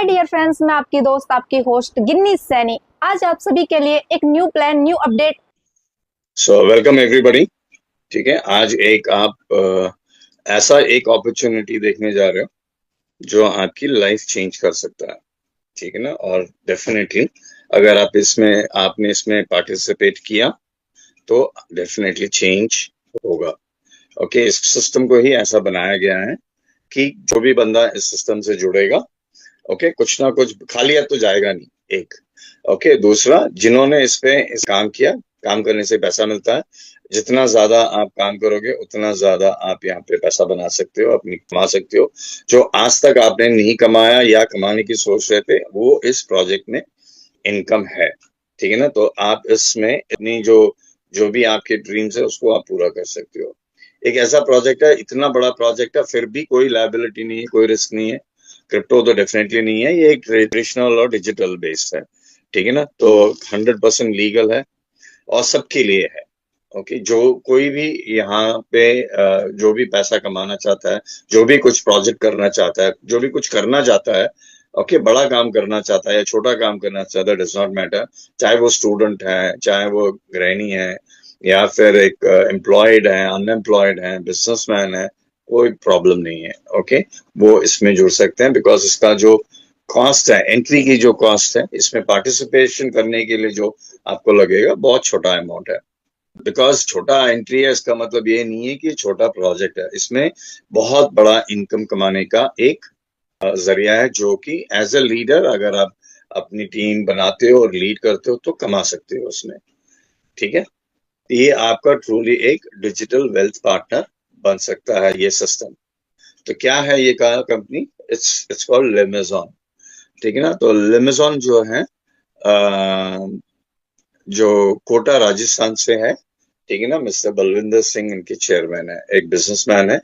Hi dear friends, मैं आपकी दोस्त आपकी होस्ट गिन्नी सैनी। आज आप सभी के लिए एक new plan, new update. So welcome everybody. ठीक है, आज एक आप ऐसा एक अपॉर्चुनिटी देखने जा रहे हो जो आपकी लाइफ चेंज कर सकता है। ठीक है ना। और डेफिनेटली अगर आपने इसमें पार्टिसिपेट किया तो डेफिनेटली चेंज होगा। ओके, इस सिस्टम को ही ऐसा बनाया गया है कि जो भी बंदा इस सिस्टम से जुड़ेगा, ओके, कुछ ना कुछ खाली हाथ तो जाएगा नहीं। एक ओके, दूसरा, जिन्होंने इस काम किया, काम करने से पैसा मिलता है। जितना ज्यादा आप काम करोगे उतना ज्यादा आप यहाँ पे पैसा बना सकते हो, अपनी कमा सकते हो। जो आज तक आपने नहीं कमाया या कमाने की सोच रहे थे, वो इस प्रोजेक्ट में इनकम है। ठीक है ना। तो आप इसमें अपनी जो जो भी आपके ड्रीम्स है उसको आप पूरा कर सकते हो। एक ऐसा प्रोजेक्ट है, इतना बड़ा प्रोजेक्ट है, फिर भी कोई लायबिलिटी नहीं है, कोई रिस्क नहीं है। क्रिप्टो तो डेफिनेटली नहीं है, ये एक ट्रेडिशनल और डिजिटल बेस्ड है। ठीक है ना। तो 100% लीगल है और सबके लिए है। ओके, जो कोई भी यहाँ पे जो भी पैसा कमाना चाहता है, जो भी कुछ प्रोजेक्ट करना चाहता है, जो भी कुछ करना चाहता है, ओके, बड़ा काम करना चाहता है या छोटा काम करना चाहता है, डज नॉट मैटर। चाहे वो स्टूडेंट है, चाहे वो गृहिणी है, या फिर एक एम्प्लॉयड है, अनएम्प्लॉयड है, बिजनेसमैन है, कोई प्रॉब्लम नहीं है। ओके, वो इसमें जुड़ सकते हैं बिकॉज इसका जो कॉस्ट है, एंट्री की जो कॉस्ट है, इसमें पार्टिसिपेशन करने के लिए जो आपको लगेगा, बहुत छोटा अमाउंट है। बिकॉज छोटा एंट्री है इसका मतलब ये नहीं है कि छोटा प्रोजेक्ट है। इसमें बहुत बड़ा इनकम कमाने का एक जरिया है, जो कि एज ए लीडर अगर आप अपनी टीम बनाते हो और लीड करते हो तो कमा सकते हो उसमें। ठीक है। ये आपका ट्रूली एक डिजिटल वेल्थ पार्टनर बन सकता है ये सिस्टम। तो क्या है ये कंपनी? It's called लिमेजॉन। ठीक है ना। तो लिमेजॉन जो है, जो कोटा राजस्थान से है। ठीक है ना। मिस्टर बलविंदर सिंह इनके चेयरमैन है, एक बिजनेसमैन है।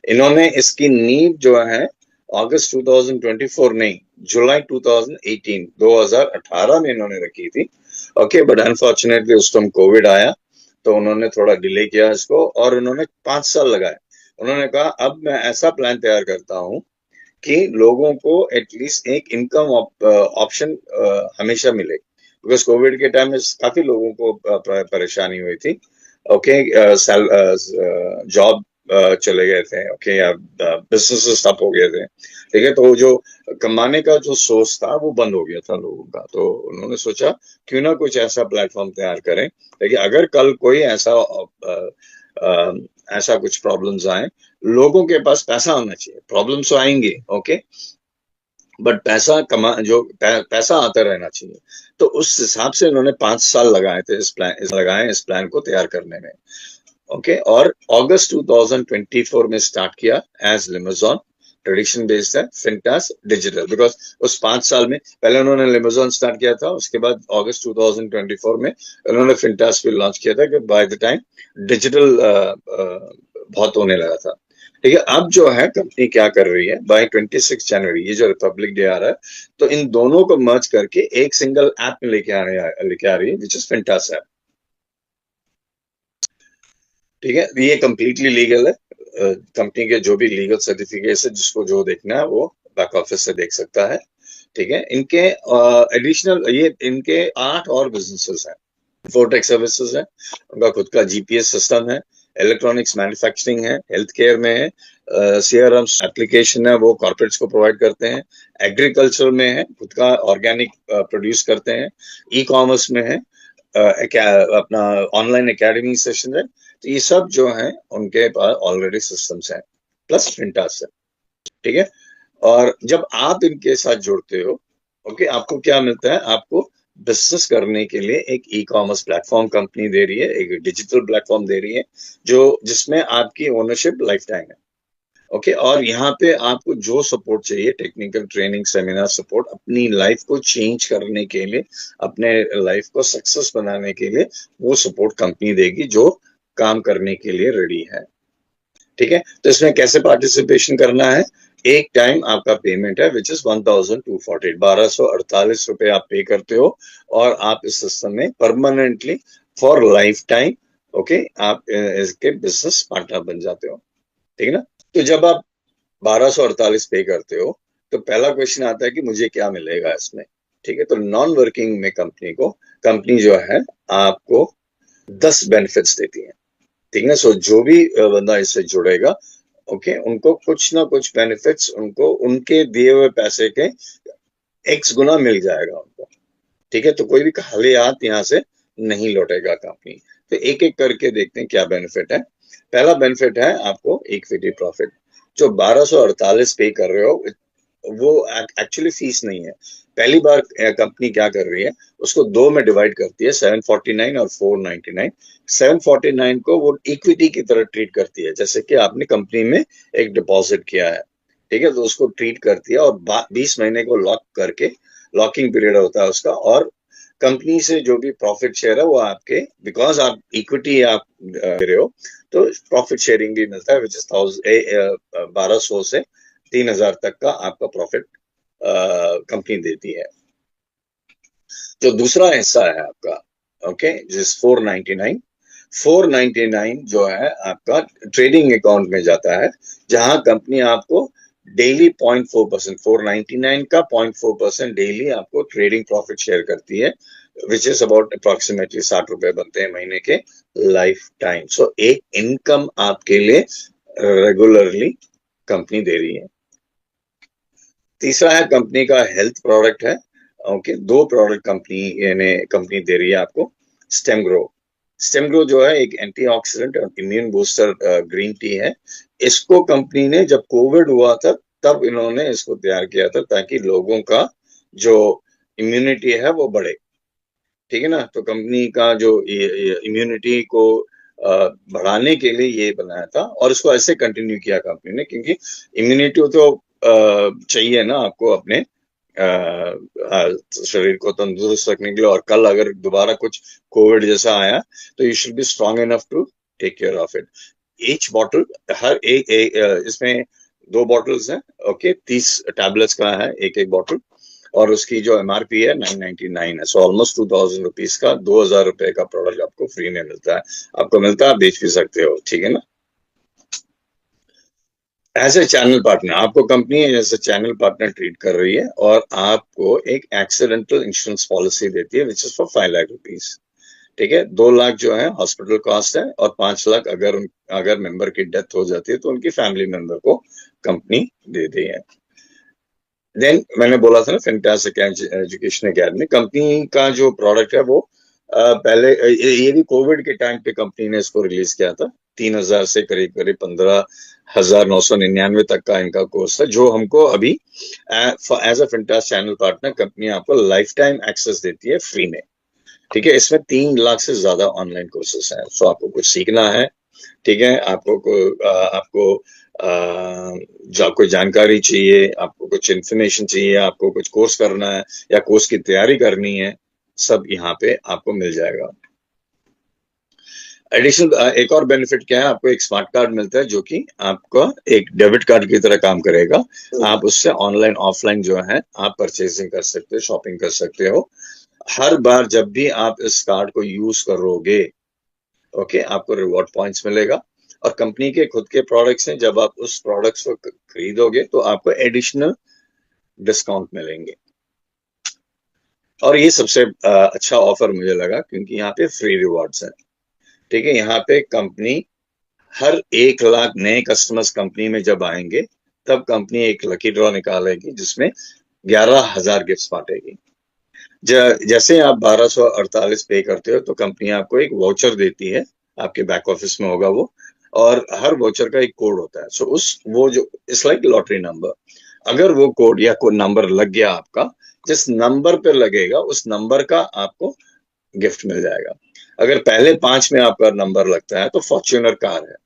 इन्होंने इसकी नींव जो है अगस्त 2024 नहीं, जुलाई 2018 में इन्होंने रखी थी। ओके, बट अनफॉर्चुनेटली उस टाइम कोविड आया तो उन्होंने थोड़ा डिले किया इसको, और उन्होंने 5 साल लगाए। उन्होंने कहा अब मैं ऐसा प्लान तैयार करता हूँ कि लोगों को एटलीस्ट एक इनकम ऑप्शन हमेशा मिले। बिकॉज कोविड के टाइम में काफी लोगों को परेशानी हुई थी। ओके, जॉब चले गए थे, ओके, या बिजनेस ठप हो गए थे। ठीक है। तो वो जो कमाने का जो सोर्स था वो बंद हो गया था लोगों का। तो उन्होंने सोचा क्यों ना कुछ ऐसा प्लेटफॉर्म तैयार करें, लेकिन अगर कल कोई ऐसा कुछ प्रॉब्लम्स आए, लोगों के पास पैसा होना चाहिए। प्रॉब्लम्स तो आएंगे, ओके, बट पैसा आता रहना चाहिए। तो उस हिसाब से उन्होंने 5 साल लगाए थे इस प्लान को तैयार करने में। ओके, और अगस्त 2024 में स्टार्ट किया एज लिमेजॉन। ट्रेडिशन बेस्ड है, फिंटास डिजिटल। बिकॉज उस 5 साल में पहले उन्होंने लिमेजॉन स्टार्ट किया था, उसके बाद अगस्त 2024 में उन्होंने फिंटास भी लॉन्च किया था, कि बाय द टाइम डिजिटल बहुत होने लगा था। ठीक है। अब जो है कंपनी क्या कर रही है, बाय 26 जनवरी, ये जो रिपब्लिक डे आ रहा है, तो इन दोनों को मर्ज करके एक सिंगल ऐप में लेके आ रही है, विच इज फिंटास ऐप। ठीक है। ये कंप्लीटली लीगल है। कंपनी के जो भी लीगल सर्टिफिकेट है, जिसको जो देखना है वो बैक ऑफिस से देख सकता है। ठीक है। इनके एडिशनल ये इनके 8 और बिजनेसेस हैं। फोरटेक सर्विसेज है, उनका खुद का जीपीएस सिस्टम है, इलेक्ट्रॉनिक्स मैन्युफैक्चरिंग है, हेल्थ केयर में है, सीआरएम एप्लीकेशन है, वो कॉर्पोरेट्स को प्रोवाइड करते हैं। एग्रीकल्चर में है, खुद का ऑर्गेनिक प्रोड्यूस करते हैं। ई कॉमर्स में है, अपना ऑनलाइन एकेडमी सेशन है। तो ये सब जो है उनके पास ऑलरेडी सिस्टम्स हैं, प्लस फिंटास है। ठीक है। और जब आप इनके साथ जुड़ते हो, ओके, आपको क्या मिलता है? आपको बिजनेस करने के लिए एक ई कॉमर्स प्लेटफॉर्म कंपनी दे रही है, एक डिजिटल प्लेटफॉर्म दे रही है, जो जिसमें आपकी ओनरशिप लाइफ टाइम है। ओके, और यहाँ पे आपको जो सपोर्ट चाहिए, टेक्निकल ट्रेनिंग, सेमिनार सपोर्ट, अपनी लाइफ को चेंज करने के लिए, अपने लाइफ को सक्सेस बनाने के लिए, वो सपोर्ट कंपनी देगी जो काम करने के लिए रेडी है। ठीक है। तो इसमें कैसे पार्टिसिपेशन करना है? एक टाइम आपका पेमेंट है, विच इज 1248 आप पे करते हो, और आप इस सिस्टम में permanently for life time, okay, आप इसके बिजनेस पार्टनर बन जाते हो। ठीक है ना। तो जब आप 1248 पे करते हो, तो पहला क्वेश्चन आता है कि मुझे क्या मिलेगा इसमें। ठीक है, तो नॉन वर्किंग में कंपनी जो है आपको 10 बेनिफिट्स देती है। ठीक है, सो जो भी बंदा इससे जुड़ेगा, ओके, उनको कुछ ना कुछ बेनिफिट्स उनको उनके दिए हुए पैसे के एक्स गुना मिल जाएगा उनको। ठीक है, तो कोई भी खाली हाथ यहाँ से नहीं लौटेगा कंपनी। तो एक एक करके देखते हैं क्या बेनिफिट है। पहला बेनिफिट है आपको इक्विटी प्रॉफिट। जो 1248 पे कर रहे हो वो एक्चुअली फीस नहीं है। पहली बार कंपनी क्या कर रही है, उसको दो में डिवाइड करती है, 749 और 499। 749 को वो इक्विटी की तरह ट्रीट करती है, जैसे कि आपने कंपनी में एक डिपॉजिट किया है। ठीक है, तो उसको ट्रीट करती है और 20 महीने को लॉक करके, लॉकिंग पीरियड होता है उसका, और कंपनी से जो भी प्रॉफिट शेयर है वो आपके, बिकॉज आप इक्विटी आप दे रहे हो, तो प्रॉफिट शेयरिंग भी मिलता है, विच इज 1200 से 3000 तक का आपका प्रॉफिट कंपनी देती है। जो दूसरा हिस्सा है आपका, ओके, जिस 499 जो है आपका ट्रेडिंग अकाउंट में जाता है, जहां कंपनी आपको डेली 0.4%, 499 का 0.4% डेली आपको ट्रेडिंग प्रॉफिट शेयर करती है, विच इज अबाउट अप्रोक्सीमेटली 60 रुपए बनते हैं महीने के लाइफ टाइम। सो एक इनकम आपके लिए रेगुलरली कंपनी दे रही है। तीसरा है कंपनी का हेल्थ प्रोडक्ट है। ओके, दो प्रोडक्ट कंपनी दे रही है आपको। स्टेमग्रो स्टेमग्रो जो है एक एंटीऑक्सीडेंट और इम्यून बूस्टर ग्रीन टी है। इसको कंपनी ने जब कोविड हुआ था तब इन्होंने इसको तैयार किया था, ताकि लोगों का जो इम्यूनिटी है वो बढ़े। ठीक है ना, तो कंपनी का जो इम्यूनिटी को बढ़ाने के लिए ये बनाया था, और इसको ऐसे कंटिन्यू किया कंपनी ने, क्योंकि इम्यूनिटी तो चाहिए ना आपको अपने शरीर को तंदुरुस्त रखने के लिए, और कल अगर दोबारा कुछ कोविड जैसा आया तो you should be strong enough to take care of it. Each bottle, हर इसमें 2 बॉटल्स हैं। ओके, 30 टैबलेट्स का है एक एक बॉटल, और उसकी जो एमआरपी है 999 है। सो ऑलमोस्ट 2000 रुपीज का, 2000 रुपए का प्रोडक्ट आपको फ्री में मिलता है। आपको मिलता है, आप बेच भी सकते हो। ठीक है ना। एज ए चैनल पार्टनर, आपको company as a channel partner treat कर रही है, और आपको एक एक्सीडेंटल इंश्योरेंस पॉलिसी देती है, which is for 5 lakh rupees. ठीक है, 2 लाख जो है हॉस्पिटल कॉस्ट है, और 5 लाख अगर मेंबर की डेथ हो जाती है तो उनकी फैमिली मेंबर को कंपनी दे दी है। देन मैंने बोला था ना, फैंटास्टिक एजुकेशन अकेडमी कंपनी का जो प्रोडक्ट है वो पहले ये भी कोविड के टाइम पे कंपनी ने इसको रिलीज किया था। 3000 से करीब करीब 15,999 तक का इनका कोर्स था, जो हमको अभी as a fantastic channel partner company आपको लाइफ टाइम एक्सेस देती है फ्री में। ठीक है, इसमें 3 लाख से ज्यादा ऑनलाइन कोर्सेस हैं। सो आपको कुछ सीखना है, ठीक है, आपको कोई जानकारी चाहिए, आपको कुछ इन्फॉर्मेशन चाहिए, आपको कुछ कोर्स करना है या कोर्स की तैयारी करनी है, सब यहाँ पे आपको मिल जाएगा। एडिशनल एक और बेनिफिट क्या है, आपको एक स्मार्ट कार्ड मिलता है, जो कि आपका एक डेबिट कार्ड की तरह काम करेगा। आप उससे ऑनलाइन ऑफलाइन जो है आप परचेसिंग कर सकते हो, शॉपिंग कर सकते हो। हर बार जब भी आप इस कार्ड को यूज करोगे, ओके, आपको रिवॉर्ड पॉइंट्स मिलेगा, और कंपनी के खुद के प्रोडक्ट्स हैं, जब आप उस प्रोडक्ट्स को खरीदोगे तो आपको एडिशनल डिस्काउंट मिलेंगे। और ये सबसे अच्छा ऑफर मुझे लगा, क्योंकि यहाँ पे फ्री रिवॉर्ड्स हैं। ठीक है, यहाँ पे कंपनी हर 1 लाख नए कस्टमर्स कंपनी में जब आएंगे, तब कंपनी एक लकी ड्रॉ निकालेगी, जिसमें 11,000 गिफ्ट्स बांटेगी। जैसे आप 1248 पे करते हो, तो कंपनी आपको एक वाउचर देती है, आपके बैक ऑफिस में होगा वो, और हर वाउचर का एक कोड होता है। सो वो जो इट्स लाइक लॉटरी नंबर, अगर वो कोड या कोई नंबर लग गया आपका, जिस नंबर पे लगेगा उस नंबर का आपको गिफ्ट मिल जाएगा। अगर पहले 5 में आपका नंबर लगता है तो फॉर्च्यूनर कार है,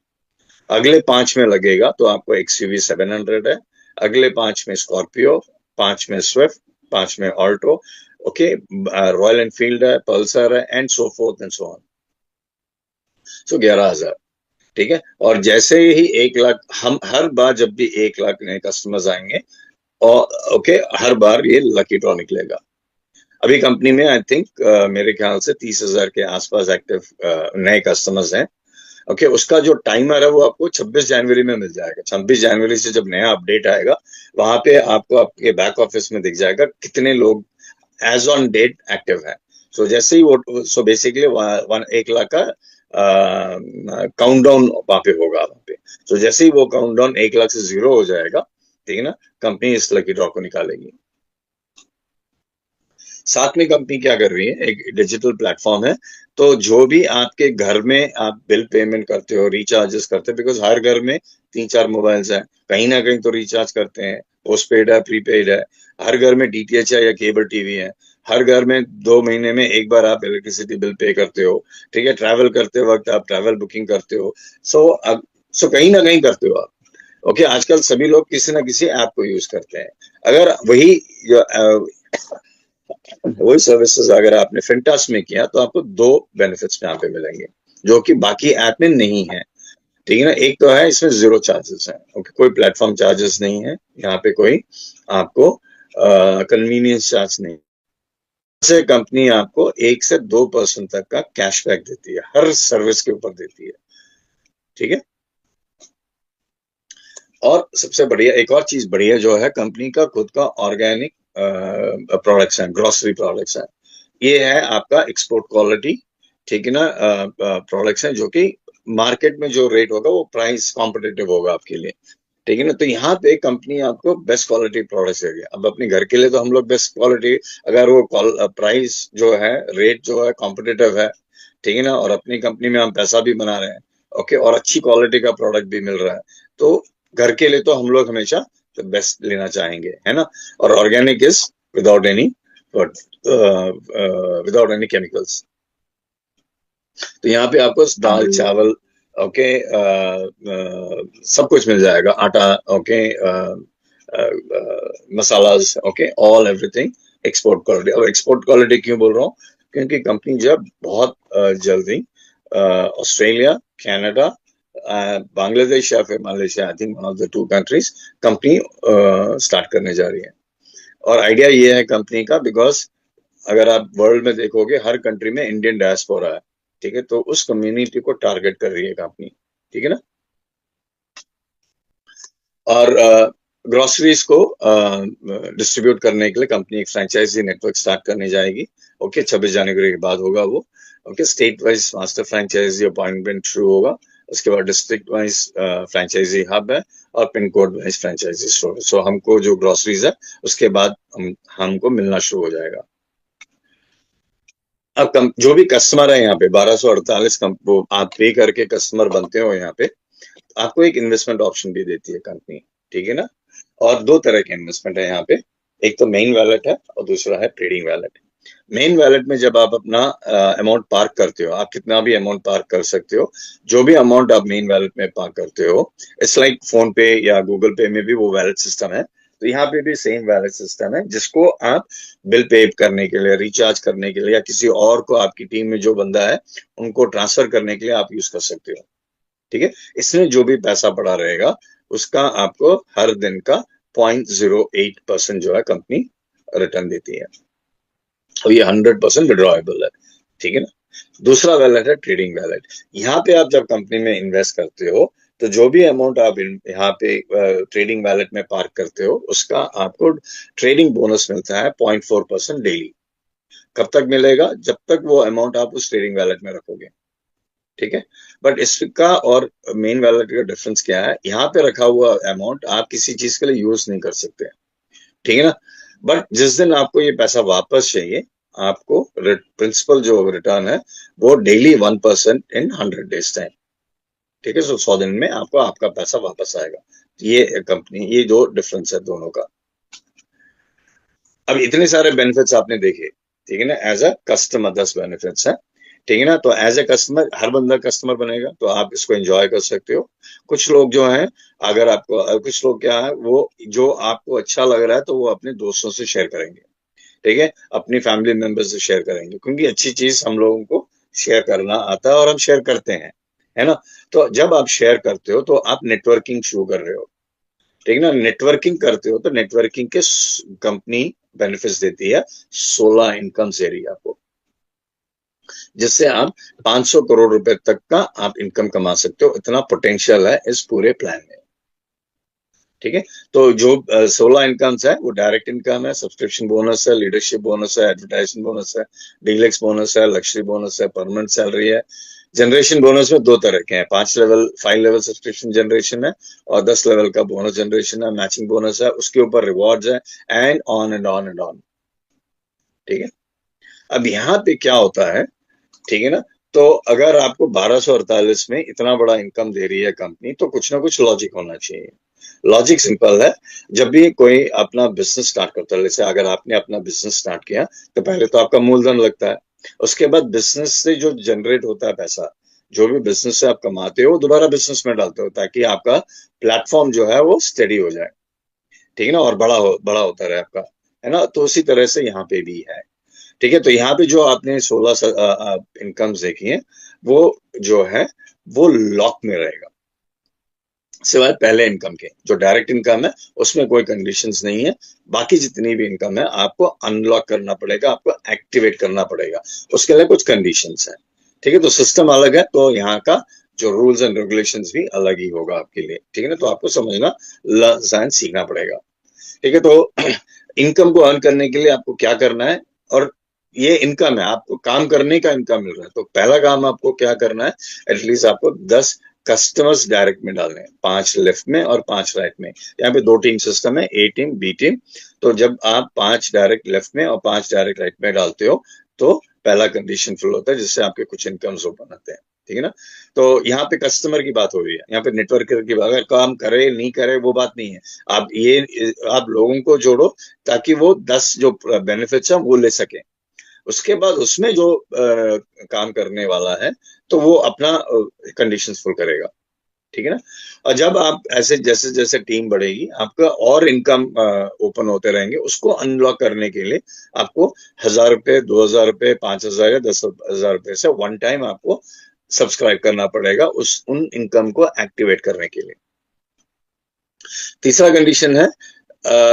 अगले 5 में लगेगा तो आपको एक्सयूवी 700 है, अगले 5 में स्कॉर्पियो, 5 में स्विफ्ट, 5 में ऑल्टो, ओके, रॉयल एनफील्ड है, पल्सर है, and so fourth and so on. So 11,000। ठीक है, और जैसे ही 1 लाख, हम हर बार जब भी 1 लाख नए कस्टमर्स आएंगे, और ओके, हर बार ये लकी ड्रॉ निकलेगा। अभी कंपनी में आई थिंक मेरे ख्याल से 30,000 के आसपास एक्टिव नए कस्टमर्स हैं। ओके, उसका जो टाइमर है वो आपको 26 जनवरी में मिल जाएगा। 26 जनवरी से जब नया अपडेट आएगा, वहां पे आपको आपके बैक ऑफिस में दिख जाएगा कितने लोग एज ऑन डेट एक्टिव है। सो जैसे ही वो, सो बेसिकली 1 लाख का काउंटडाउन वहां पे होगा वहां पे। तो जैसे ही वो काउंटडाउन 1 लाख से 0 हो जाएगा, ठीक है ना, कंपनी इस लकी ड्रॉ को निकालेगी। साथ में कंपनी क्या कर रही है, एक डिजिटल प्लेटफॉर्म है। तो जो भी आपके घर में आप बिल पेमेंट करते हो, रिचार्जेस करते हो, बिकॉज हर घर में 3-4 मोबाइल्स हैं, कहीं ना कहीं तो रिचार्ज करते हैं, पोस्टपेड है, प्रीपेड है। हर घर में डीटीएच है या केबल टीवी है। हर घर में 2 महीने में एक बार आप इलेक्ट्रिसिटी बिल पे करते हो। ठीक है, ट्रैवल करते वक्त आप ट्रैवल बुकिंग करते हो। सो सो कहीं ना कहीं करते हो आप। ओके, आजकल सभी लोग किसी ना किसी ऐप को यूज करते हैं। अगर वही सर्विसेज अगर आपने फिंटास में किया तो आपको 2 बेनिफिट्स यहाँ पे मिलेंगे, जो कि बाकी ऐप में नहीं है। ठीक है ना, एक तो है इसमें 0 चार्जेस है। ओके, कोई प्लेटफॉर्म चार्जेस नहीं है यहाँ पे, कोई आपको कन्वीनियंस चार्ज नहीं से। कंपनी आपको 1 से 2% तक का कैशबैक देती है, हर सर्विस के ऊपर देती है। ठीक है, और सबसे बढ़िया एक और चीज बढ़िया जो है, कंपनी का खुद का ऑर्गेनिक प्रोडक्ट्स हैं, ग्रोसरी प्रोडक्ट्स हैं। ये है आपका एक्सपोर्ट क्वालिटी, ठीक है ना, प्रोडक्ट्स हैं जो कि मार्केट में जो रेट होगा वो प्राइस कॉम्पिटिटिव होगा आपके लिए। ठीक है ना, तो यहाँ पे कंपनी आपको बेस्ट क्वालिटी प्रोडक्ट्स देगी। अब अपने घर के लिए तो हम लोग बेस्ट क्वालिटी, अगर वो प्राइस जो है, रेट जो है कॉम्पिटिटिव है, ठीक है ना, और अपनी कंपनी में हम पैसा भी बना रहे हैं, ओके, और अच्छी क्वालिटी का प्रोडक्ट भी मिल रहा है, तो घर के लिए तो हम लोग हमेशा बेस्ट लेना चाहेंगे, है ना। और organic is without any without any chemicals. तो यहाँ पे आपको दाल चावल, ओके, सब कुछ मिल जाएगा, आटा, okay, masalas, okay, all everything export quality. और एक्सपोर्ट क्वालिटी क्यों बोल रहा हूँ, क्योंकि कंपनी जब बहुत जल्दी ऑस्ट्रेलिया, कनाडा, बांग्लादेश या फिर Malaysia, I think one of the 2 countries, company start करने जा रही है। और आइडिया ये है कंपनी का, बिकॉज अगर आप वर्ल्ड में देखोगे हर कंट्री में इंडियन डायस्पोरा है, ठीक है, तो उस कम्युनिटी को टारगेट कर रही है कंपनी, ठीक है ना। और ग्रोसरीज को डिस्ट्रीब्यूट करने के लिए कंपनी एक फ्रेंचाइजी नेटवर्क स्टार्ट करने जाएगी। ओके, 26 जनवरी के बाद होगा वो। Okay, state wise master franchisee appointment शुरू होगा, उसके बाद डिस्ट्रिक्ट वाइज फ्रेंचाइजी हब है, और pin code wise franchisee store. So हमको जो ग्रोसरीज है उसके बाद हमको मिलना शुरू हो जाएगा। अब जो भी कस्टमर है यहाँ पे 1248 वो आप पे करके कस्टमर बनते हो यहाँ पे, आपको एक इन्वेस्टमेंट ऑप्शन भी देती है कंपनी, ठीक है ना। और 2 तरह के इन्वेस्टमेंट है यहाँ पे, एक तो मेन वैलेट है और दूसरा है ट्रेडिंग वैलेट। मेन वैलेट में जब आप अपना अमाउंट पार्क करते हो, आप कितना भी अमाउंट पार्क कर सकते हो, जो भी अमाउंट आप मेन वैलेट में पार्क करते हो, इट्स लाइक फोन पे या गूगल पे में भी वो वैलेट सिस्टम है। तो यहाँ पे भी सेम वैलेट सिस्टम है, जिसको आप बिल पे करने के लिए, रिचार्ज करने के लिए, या किसी और को, आपकी टीम में जो बंदा है उनको ट्रांसफर करने के लिए आप यूज कर सकते हो। ठीक है, इसमें जो भी पैसा पड़ा रहेगा उसका आपको हर दिन का 0.08% जो है कंपनी रिटर्न देती है, और ये 100% विड्रॉएबल है। ठीक है ना। दूसरा वैलेट है ट्रेडिंग वैलेट। यहाँ पे आप जब कंपनी में इन्वेस्ट करते हो, तो जो भी अमाउंट आप यहाँ पे ट्रेडिंग वैलेट में पार्क करते हो, उसका आपको ट्रेडिंग बोनस मिलता है 0.4% डेली। कब तक मिलेगा, जब तक वो अमाउंट आप उस ट्रेडिंग वैलेट में रखोगे। ठीक है, बट इसका और मेन वैलेट का डिफरेंस क्या है, यहाँ पे रखा हुआ अमाउंट आप किसी चीज के लिए यूज नहीं कर सकते। ठीक है ना, बट जिस दिन आपको ये पैसा वापस चाहिए, आपको प्रिंसिपल जो रिटर्न है वो डेली 1% इन 100 डेज टाइम। ठीक है, सो 100 दिन में आपको आपका पैसा वापस आएगा। ये कंपनी, ये दो डिफरेंस है दोनों का। अब इतने सारे बेनिफिट्स आपने देखे, ठीक है ना, एज अ कस्टमर 10 बेनिफिट्स है, ठीक है ना। तो एज ए कस्टमर हर बंदा कस्टमर बनेगा, तो आप इसको एंजॉय कर सकते हो। कुछ लोग जो हैं, अगर आपको, कुछ लोग क्या है, वो जो आपको अच्छा लग रहा है तो वो अपने दोस्तों से शेयर करेंगे, ठीक है, अपनी फैमिली मेंबर से शेयर करेंगे, क्योंकि अच्छी चीज हम लोगों को शेयर करना आता है और हम शेयर करते हैं, है ना। तो जब आप शेयर करते हो तो आप नेटवर्किंग शुरू कर रहे हो, ठीक है ना। नेटवर्किंग करते हो तो नेटवर्किंग के कंपनी बेनिफिट्स देती है, 16 इनकम एरिया को। जिससे आप 500 करोड़ रुपए तक का आप इनकम कमा सकते हो। इतना पोटेंशियल है इस पूरे प्लान में। ठीक है, तो जो 16 इनकम्स है वो डायरेक्ट इनकम है, सब्सक्रिप्शन बोनस है, लीडरशिप बोनस है, एडवर्टाइजमेंट बोनस है, डीलक्स बोनस है, लग्जरी बोनस है, परमानेंट सैलरी है। जनरेशन बोनस में दो तरह के हैं, 5 लेवल सब्सक्रिप्शन जनरेशन है और 10 लेवल का बोनस जनरेशन है, मैचिंग बोनस है, उसके ऊपर रिवॉर्ड्स है, and on and on and on. ठीक है, अब यहाँ पे क्या होता है, ठीक है ना, तो अगर आपको 1248 में इतना बड़ा इनकम दे रही है कंपनी, तो कुछ ना कुछ लॉजिक होना चाहिए। लॉजिक सिंपल है, जब भी कोई अपना बिजनेस स्टार्ट करता है, जैसे अगर आपने अपना बिजनेस स्टार्ट किया तो पहले तो आपका मूलधन लगता है, उसके बाद बिजनेस से जो जनरेट होता है पैसा, जो भी बिजनेस से आप कमाते हो दोबारा बिजनेस में डालते हो, ताकि आपका प्लेटफॉर्म जो है वो स्टेडी हो जाए। ठीक है ना, और बड़ा होता रहे आपका, है ना। तो उसी तरह से यहाँ पे भी है। ठीक है, तो यहाँ पे जो आपने 16 इनकम्स देखी है, वो जो है वो लॉक में रहेगा, सिवाय पहले इनकम के। जो डायरेक्ट इनकम है उसमें कोई कंडीशंस नहीं है। बाकी जितनी भी इनकम है आपको अनलॉक करना पड़ेगा, आपको एक्टिवेट करना पड़ेगा, उसके लिए कुछ कंडीशंस है। ठीक है, तो सिस्टम अलग है, तो यहाँ का जो रूल्स एंड रेगुलेशंस भी अलग ही होगा आपके लिए। ठीक है ना, तो आपको समझना सीखना पड़ेगा। ठीक है, तो इनकम को अर्न करने के लिए आपको क्या करना है, और ये इनकम है, आपको काम करने का इनकम मिल रहा है, तो पहला काम आपको क्या करना है, एटलीस्ट आपको 10 कस्टमर्स डायरेक्ट में डालने हैं, 5 लेफ्ट में और 5 राइट में। यहाँ पे 2 टीम सिस्टम है, ए टीम बी टीम। तो जब आप 5 डायरेक्ट लेफ्ट में और 5 डायरेक्ट राइट में डालते हो, तो पहला कंडीशन फुल होता है, जिससे आपके कुछ इनकम्स ओपन होते हैं। ठीक है ना, तो यहाँ पे कस्टमर की बात हो रही है, यहाँ पे नेटवर्कर की बात, अगर काम करे नहीं करे वो बात नहीं है। आप लोगों को जोड़ो ताकि वो 10 जो बेनिफिट्स हैं वो ले सके। उसके बाद उसमें जो काम करने वाला है तो वो अपना कंडीशंस फुल करेगा। ठीक है ना, और जब आप ऐसे जैसे जैसे टीम बढ़ेगी, आपका और इनकम ओपन होते रहेंगे। उसको अनलॉक करने के लिए आपको 1000 रुपए, 2000 रुपए, 5000 या 10,000 रुपए से वन टाइम आपको सब्सक्राइब करना पड़ेगा उन इनकम को एक्टिवेट करने के लिए। तीसरा कंडीशन है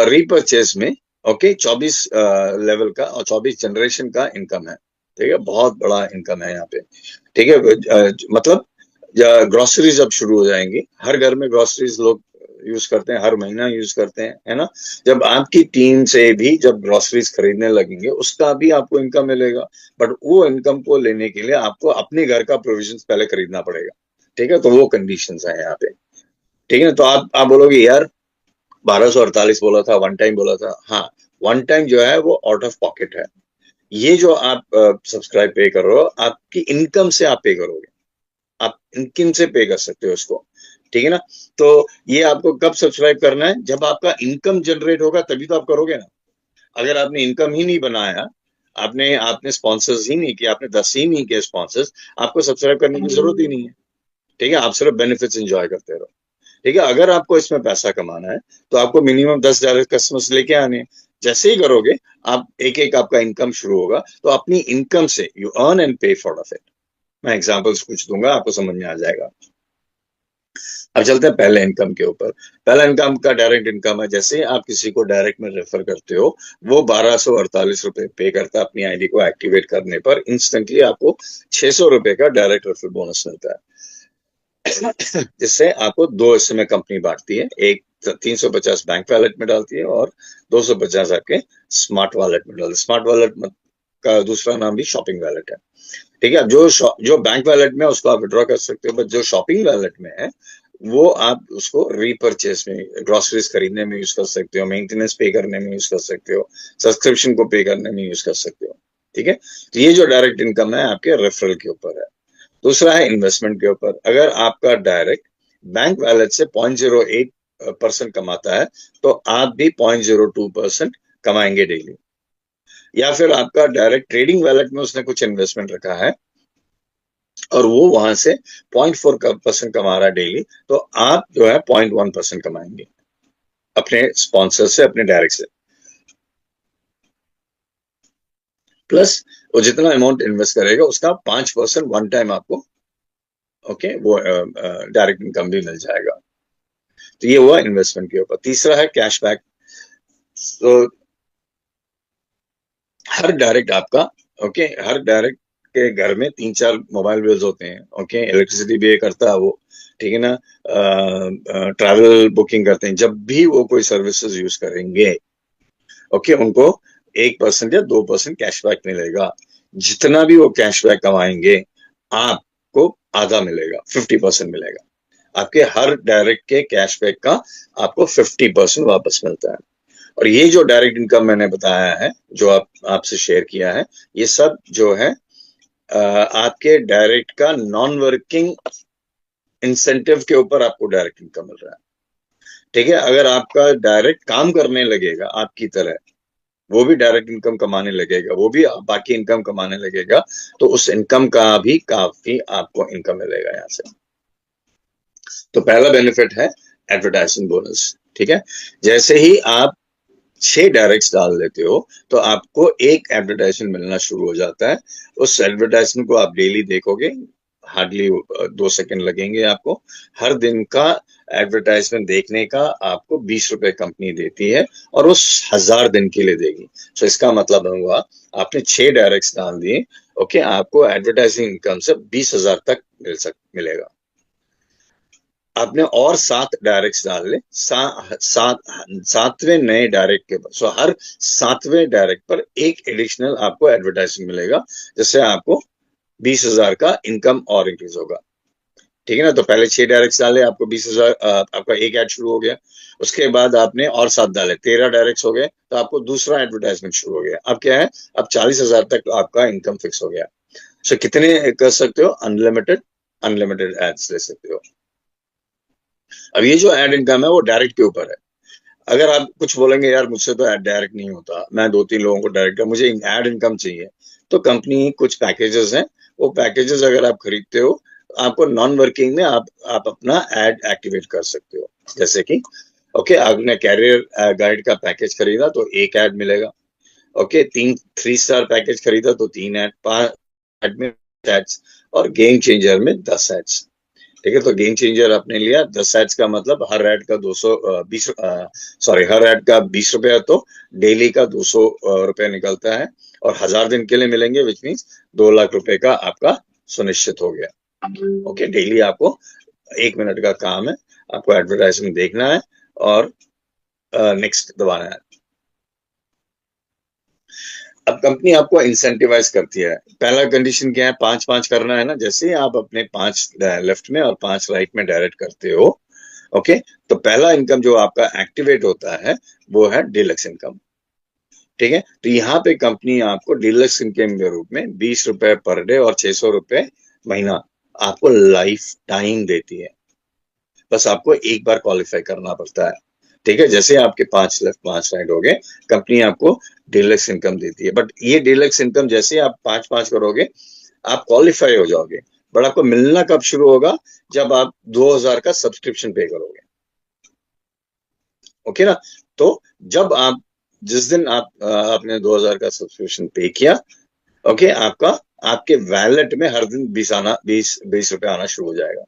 रीपर्चेज में, ओके, 24 लेवल का और 24 जनरेशन का इनकम है। ठीक है, बहुत बड़ा इनकम है यहाँ पे। ठीक है, मतलब ग्रोसरीज अब शुरू हो जाएंगी, हर घर में ग्रोसरीज लोग यूज करते हैं, हर महीना यूज करते हैं, है ना। जब आपकी टीम से भी जब ग्रोसरीज खरीदने लगेंगे, उसका भी आपको इनकम मिलेगा, बट वो इनकम को लेने के लिए आपको अपने घर का प्रोविजन पहले खरीदना पड़ेगा। ठीक है, तो वो कंडीशंस है यहाँ पे। ठीक है, तो आप बोलोगे यार 1248 बोला था, वन टाइम बोला था। हाँ, वन टाइम जो है वो आउट ऑफ पॉकेट है। ये जो आप सब्सक्राइब पे कर रहे हो, आपकी इनकम से आप पे करोगे, आप इनकम से पे कर सकते हो इसको। ठीक है ना, तो ये आपको कब सब्सक्राइब करना है, जब आपका इनकम जनरेट होगा तभी तो आप करोगे ना। अगर आपने इनकम ही नहीं बनाया, आपने आपने स्पॉन्सर्स ही नहीं किया, आपने 10 ही नहीं किए स्पॉन्सर्स, आपको सब्सक्राइब करने की जरूरत ही नहीं है। ठीक है, आप सिर्फ बेनिफिट्स एंजॉय करते रहो। ठीक है, अगर आपको इसमें पैसा कमाना है तो आपको मिनिमम 10 डायरेक्ट कस्टमर्स लेके आने हैं। जैसे ही करोगे, आप एक एक आपका इनकम शुरू होगा, तो अपनी इनकम से यू अर्न एंड पे फॉर ऑफ इट। मैं एग्जांपल्स कुछ दूंगा, आपको समझ में आ जाएगा। अब चलते हैं पहले इनकम के ऊपर। पहला इनकम का डायरेक्ट इनकम है, जैसे आप किसी को डायरेक्ट में रेफर करते हो, वो 1248 रुपए पे करता है अपनी आईडी को एक्टिवेट करने पर। इंस्टेंटली आपको 600 रुपए का डायरेक्ट रेफर बोनस मिलता है, जिससे आपको दो हिस्से में कंपनी बांटती है, एक 350 बैंक वॉलेट में डालती है और 250 आपके स्मार्ट वॉलेट में डालती है। स्मार्ट वॉलेट का दूसरा नाम भी शॉपिंग वॉलेट है। ठीक है, जो बैंक वॉलेट में है उसको आप विड्रॉ कर सकते हो, बट जो शॉपिंग वॉलेट में है वो आप उसको रीपर्चेस में, ग्रोसरीज खरीदने में यूज कर सकते हो, मेंटेनेंस पे करने में यूज कर सकते हो, सब्सक्रिप्शन को पे करने में यूज कर सकते हो। ठीक है, तो ये जो डायरेक्ट इनकम है आपके रेफरल के ऊपर है। दूसरा है इन्वेस्टमेंट के ऊपर। अगर आपका डायरेक्ट बैंक वैलेट से 0.08% कमाता है, तो आप भी 0.02% कमाएंगे डेली। या फिर आपका डायरेक्ट ट्रेडिंग वैलेट में उसने कुछ इन्वेस्टमेंट रखा है और वो वहां से 0.4% कमा रहा है डेली, तो आप जो है 0.1% कमाएंगे अपने स्पॉन्सर से, अपने डायरेक्ट से। प्लस वो जितना अमाउंट इन्वेस्ट करेगा उसका 5% वन टाइम आपको, ओके, वो डायरेक्ट इनकम भी मिल जाएगा। तो ये हुआ इन्वेस्टमेंट के ऊपर। तीसरा है कैशबैक। तो हर डायरेक्ट आपका, ओके, हर डायरेक्ट के घर में 3-4 मोबाइल बिल्स होते हैं, ओके, इलेक्ट्रिसिटी पे करता है वो, ठीक है ना, ट्रैवल बुकिंग करते हैं, जब भी वो कोई सर्विसेज यूज करेंगे, ओके, उनको 1% या 2% कैशबैक मिलेगा। जितना भी वो कैशबैक कमाएंगे आपको आधा मिलेगा, 50% मिलेगा। आपके हर डायरेक्ट के कैशबैक का आपको 50% वापस मिलता है। और ये जो डायरेक्ट इनकम मैंने बताया है, जो आपसे शेयर किया है, ये सब जो है आपके डायरेक्ट का नॉन वर्किंग इंसेंटिव के ऊपर आपको डायरेक्ट इनकम मिल रहा है। ठीक है, अगर आपका डायरेक्ट काम करने लगेगा आपकी तरह, वो भी डायरेक्ट इनकम कमाने लगेगा, वो भी बाकी इनकम कमाने लगेगा, तो उस इनकम का भी काफी आपको इनकम मिलेगा यहाँ से। तो पहला बेनिफिट है एडवर्टाइजिंग बोनस। ठीक है, जैसे ही आप 6 डायरेक्ट्स डाल देते हो तो आपको एक एडवर्टाइजमेंट मिलना शुरू हो जाता है। उस एडवर्टाइजमेंट को आप डेली देखोगे, हार्डली 2 सेकंड लगेंगे आपको। हर दिन का एडवर्टाइजमेंट देखने का आपको 20 रुपए कंपनी देती है, और वो 1000 दिन के लिए देगी। तो इसका मतलब हुआ आपने 6 डायरेक्ट्स डाल दिए, ओके, आपको एडवर्टाइजिंग इनकम से 20,000 तक मिलेगा। आपने और 7 डायरेक्ट्स डाल ले, सातवें नए डायरेक्ट के, सो हर 7वें डायरेक्ट पर एक एडिशनल आपको एडवर्टाइजिंग मिलेगा, जिससे आपको 20,000 का इनकम और इंक्रीज होगा। ठीक है ना, तो पहले 6 डायरेक्ट्स डाले, आपको 20,000, आपका एक ऐड शुरू हो गया। उसके बाद आपने और 7 डाले, 13 डायरेक्ट्स हो गए, तो आपको दूसरा एडवर्टाइजमेंट शुरू हो गया। अब क्या है, अब 40,000 तक आपका इनकम फिक्स हो गया। सो कितने कर सकते हो, अनलिमिटेड, अनलिमिटेड एड्स ले सकते हो। अब ये जो एड इनकम है वो डायरेक्ट के ऊपर है। अगर आप कुछ बोलेंगे यार मुझसे तो एड डायरेक्ट नहीं होता, मैं 2-3 लोगों को डायरेक्ट, मुझे एड इनकम चाहिए, तो कंपनी कुछ पैकेजेस हैं, वो पैकेजेस अगर आप खरीदते हो, आपको नॉन वर्किंग में आप अपना एड एक्टिवेट कर सकते हो। जैसे कि ओके, आपने कैरियर गाइड का पैकेज खरीदा तो एक ऐड मिलेगा। ओके, 3 स्टार पैकेज खरीदा तो 3 ऐड, 5 ऐड में एड्स, और गेम चेंजर में 10 एड्स। ठीक है, तो गेम चेंजर आपने लिया 10 एड्स का मतलब हर ऐड का 220, सॉरी, हर ऐड का 20 रुपया, तो डेली का 200 रुपया निकलता है, और 1000 दिन के लिए मिलेंगे, विच मीन्स 2 लाख रुपए का आपका सुनिश्चित हो गया। ओके, डेली आपको 1 मिनट का काम है, आपको एडवर्टाइजमेंट देखना है और नेक्स्ट दबाना है। अब कंपनी आपको इंसेंटिवाइज करती है। पहला कंडीशन क्या है, 5-5 करना है ना, जैसे ही आप अपने 5 लेफ्ट में और 5 राइट में डायरेक्ट करते हो, ओके, तो पहला इनकम जो आपका एक्टिवेट होता है वो है डीलक्स इनकम। ठीक है, तो यहाँ पे कंपनी आपको डीलक्स इनकम के रूप में 20 रुपए पर डे और 600 रुपए महीना आपको लाइफ टाइम देती है। बस आपको एक बार क्वालिफाई करना पड़ता है। ठीक है, जैसे आपके 5 लेफ्ट 5 राइट हो गए, कंपनी आपको डीलक्स इनकम देती है। बट ये डीलक्स इनकम जैसे आप 5-5 करोगे, आप क्वालिफाई हो जाओगे, बट आपको मिलना कब शुरू होगा, जब आप 2000 का सब्सक्रिप्शन पे करोगे। ओके ना, तो जब आप, जिस दिन आपने 2000 का सब्सक्रिप्शन पे किया, ओके, आपके वैलेट में हर दिन 20 रुपए आना शुरू हो जाएगा।